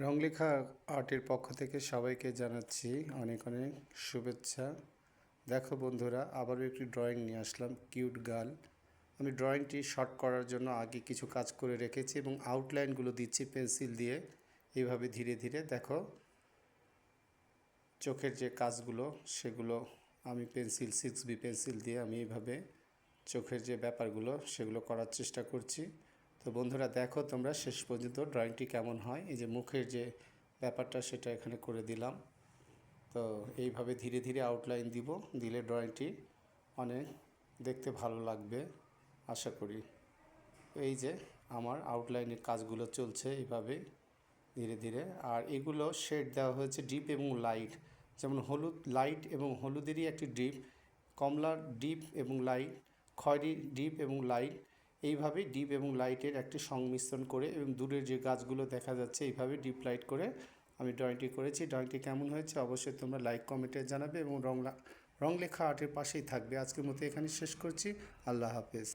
রংলেখা আর্টের পক্ষ থেকে সবাইকে জানাচ্ছি অনেক অনেক শুভেচ্ছা। দেখো বন্ধুরা, আবারও একটি ড্রয়িং নিয়ে আসলাম, কিউট গার্ল। আমি ড্রয়িংটি শর্ট করার জন্য আগে কিছু কাজ করে রেখেছি এবং আউটলাইনগুলো দিচ্ছি পেন্সিল দিয়ে। এইভাবে ধীরে ধীরে দেখো চোখের যে কাজগুলো সেগুলো আমি পেন্সিল 6B পেন্সিল দিয়ে আমি এইভাবে চোখের যে ব্যাপারগুলো সেগুলো করার চেষ্টা করছি। তো বন্ধুরা দেখো তোমরা শেষ পর্যন্ত ড্রয়িংটি কেমন হয়। এই যে মুখের যে ব্যাপারটা সেটা এখানে করে দিলাম। তো এইভাবে ধীরে ধীরে আউটলাইন দিব, দিলে ড্রয়িংটি অনেক দেখতে ভালো লাগবে আশা করি। এই যে আমার আউটলাইনের কাজগুলো চলছে এইভাবে ধীরে ধীরে। আর এগুলো শেড দেওয়া হয়েছে ডিপ এবং লাইট, যেমন হলুদ লাইট এবং হলুদেরই একটি ডিপ, কমলার ডিপ এবং লাইট, খয়েরি ডিপ এবং লাইট, এইভাবে ডিপ এবং লাইটের একটি সংমিশ্রণ করে এবং দূরের যে গাছগুলো দেখা যাচ্ছে এইভাবে ডিপ লাইট করে আমি ড্রয়িংটি করেছি। ড্রয়িংটি কেমন হয়েছে অবশ্যই তোমরা লাইক কমেন্টে জানাবে এবং রংলেখা আর্টের পাশেই থাকবে। আজকের মতো এখানে শেষ করছি। আল্লাহ হাফেজ।